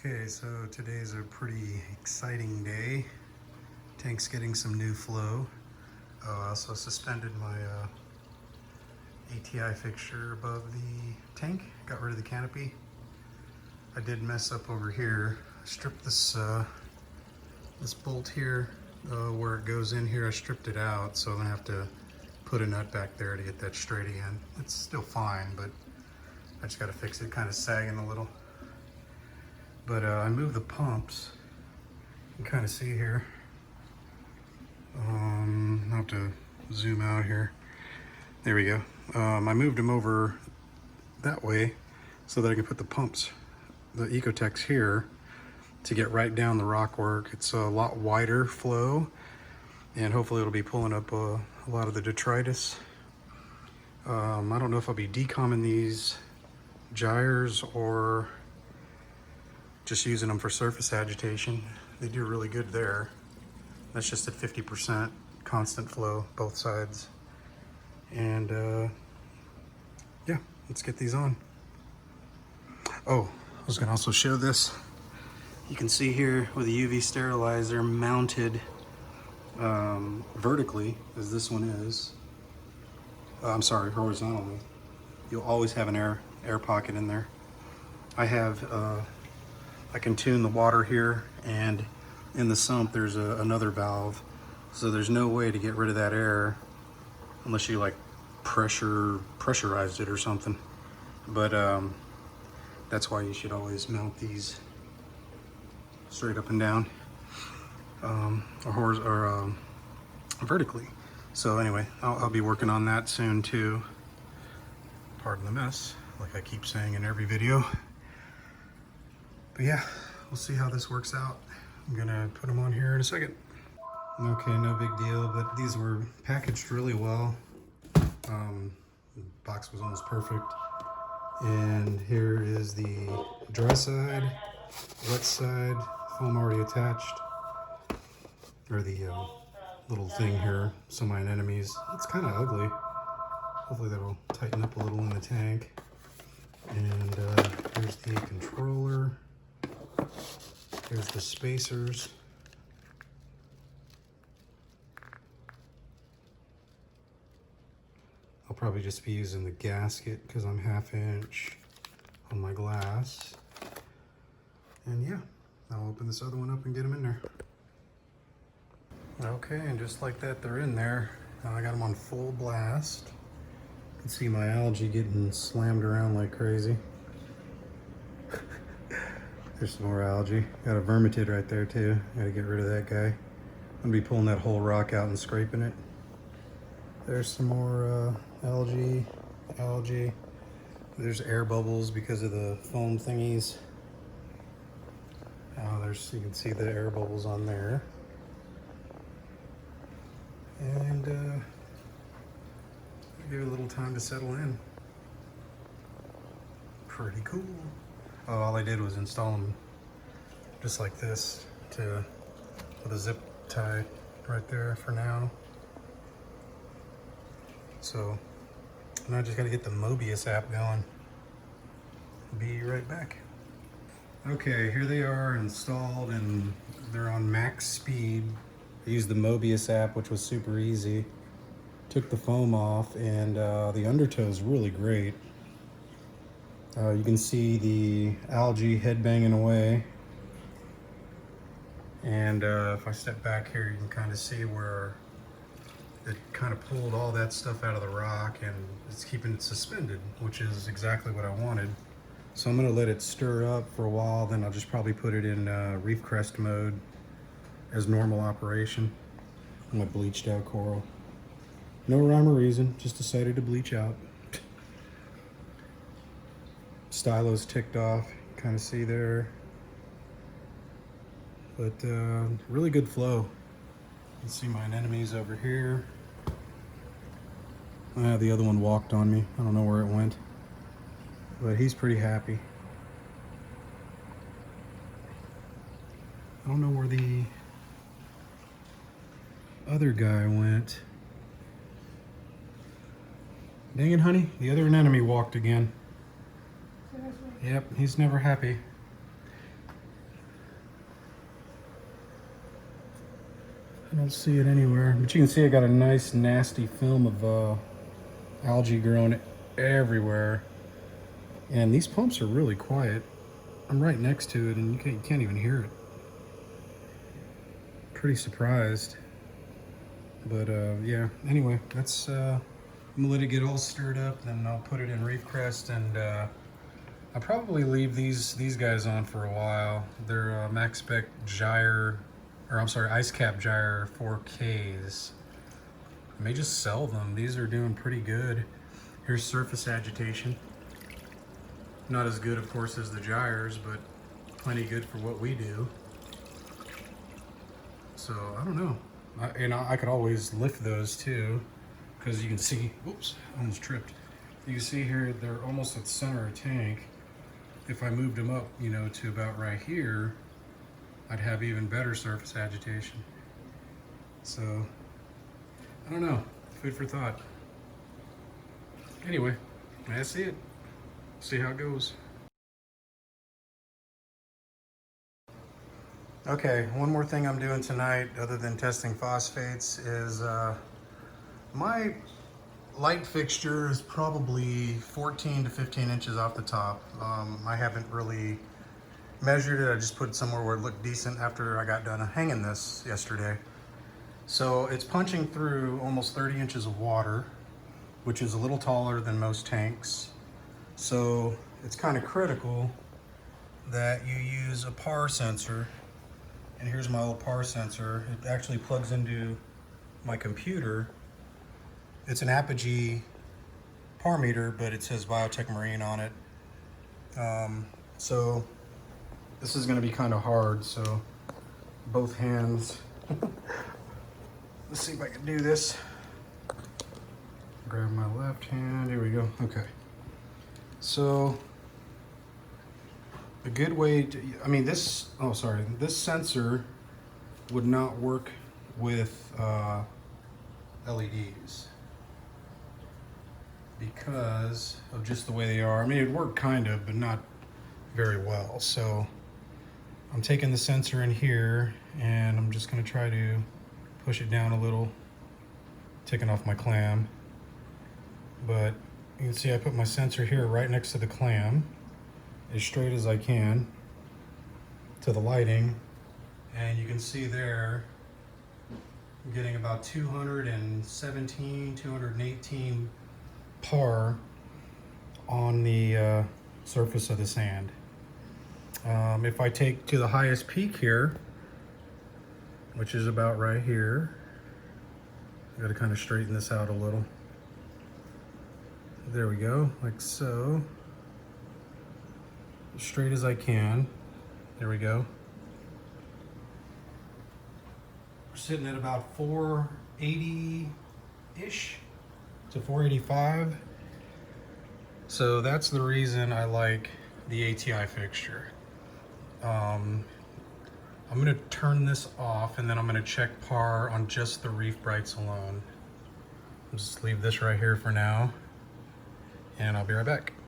Okay, so today's a pretty exciting day. Tank's getting some new flow. I also suspended my ATI fixture above the tank, got rid of the canopy. I did mess up over here. I stripped this bolt here where it goes in here. I stripped it out, so I'm gonna have to put a nut back there to get that straight again. It's still fine, but I just gotta fix it, kind of sagging a little. But I moved the pumps. You can kind of see here. I'll have to zoom out here. There we go. I moved them over that way so that I can put the pumps, the Ecotechs here, to get right down the rockwork. It's a lot wider flow, and hopefully it'll be pulling up a lot of the detritus. I don't know if I'll be decomming these gyres or just using them for surface agitation. They do really good there. That's just at 50% constant flow, both sides. And yeah, let's get these on. Oh, I was gonna also show this. You can see here with the UV sterilizer mounted vertically, as this one is. I'm sorry, horizontally. You'll always have an air pocket in there. I can tune the water here, and in the sump there's another valve, so there's no way to get rid of that air unless you like pressurized it or something. But that's why you should always mount these straight up and down, or vertically. So anyway, I'll be working on that soon too. Pardon the mess, like I keep saying in every video. But yeah, we'll see how this works out. I'm gonna put them on here in a second. Okay, no big deal, but these were packaged really well. The box was almost perfect. And here is the dry side, wet side, foam already attached. Or the little thing here, semi anemones. It's kind of ugly. Hopefully that'll tighten up a little in the tank. And here's the controller. Here's the spacers. I'll probably just be using the gasket because I'm 1/2 inch on my glass. And yeah, I'll open this other one up and get them in there. Okay, and just like that, they're in there. I got them on full blast. You can see my algae getting slammed around like crazy. There's some more algae. Got a vermitid right there too. Gotta get rid of that guy. I'm gonna be pulling that whole rock out and scraping it. There's some more algae. There's air bubbles because of the foam thingies. You can see the air bubbles on there. And give it a little time to settle in. Pretty cool. Oh, all I did was install them just like this with a zip tie right there for now. So now I just gotta get the Mobius app going. Be right back. Okay, here they are installed and they're on max speed. I used the Mobius app, which was super easy. Took the foam off, and the undertow is really great. You can see the algae head banging away. And if I step back here, you can kind of see where it kind of pulled all that stuff out of the rock, and it's keeping it suspended, which is exactly what I wanted. So I'm gonna let it stir up for a while, then I'll just probably put it in reef crest mode as normal operation. I'm gonna bleached out coral. No rhyme or reason, just decided to bleach out. Stylo's ticked off, kind of see there. But really good flow. You can see my anemones over here. The other one walked on me. I don't know where it went, but he's pretty happy. I don't know where the other guy went. Dang it, honey. The other anemone walked again. Yep, he's never happy. I don't see it anywhere, but you can see I got a nice nasty film of algae growing everywhere. And these pumps are really quiet. I'm right next to it and you can't even hear it. Pretty surprised. But yeah, anyway, that's I'm gonna let it get all stirred up, then I'll put it in Reef Crest, and I'll probably leave these guys on for a while. They're Max Spec Gyre, or I'm sorry, Ice Cap Gyre 4Ks. I may just sell them. These are doing pretty good. Here's surface agitation. Not as good, of course, as the gyres, but plenty good for what we do. So I don't know. I could always lift those too, because you can see, oops, I almost tripped. You can see here, they're almost at the center of the tank. If I moved them up, you know, to about right here, I'd have even better surface agitation. So, I don't know, food for thought. Anyway, that's it. See how it goes. Okay, one more thing I'm doing tonight, other than testing phosphates, is my light fixture is probably 14 to 15 inches off the top. I haven't really measured it. I just put it somewhere where it looked decent after I got done hanging this yesterday. So it's punching through almost 30 inches of water, which is a little taller than most tanks. So it's kind of critical that you use a PAR sensor. And here's my little PAR sensor. It actually plugs into my computer. It's an Apogee PAR meter, but it says Biotech Marine on it. So this is gonna be kind of hard, so both hands. Let's see if I can do this. Grab my left hand, here we go, okay. So a good way to, I mean this, oh sorry, this sensor would not work with LEDs because of just the way they are. I mean, it'd work kind of, but not very well. So I'm taking the sensor in here and I'm just gonna try to push it down a little, taking off my clam. But you can see I put my sensor here right next to the clam, as straight as I can to the lighting, and you can see there I'm getting about 217, 218 PAR on the surface of the sand. If I take to the highest peak here, which is about right here, I gotta kind of straighten this out a little. There we go, like so. As straight as I can. There we go. We're sitting at about 480-ish to 485. So that's the reason I like the ATI fixture. I'm gonna turn this off and then I'm gonna check PAR on just the Reefbrites alone. I'll just leave this right here for now and I'll be right back.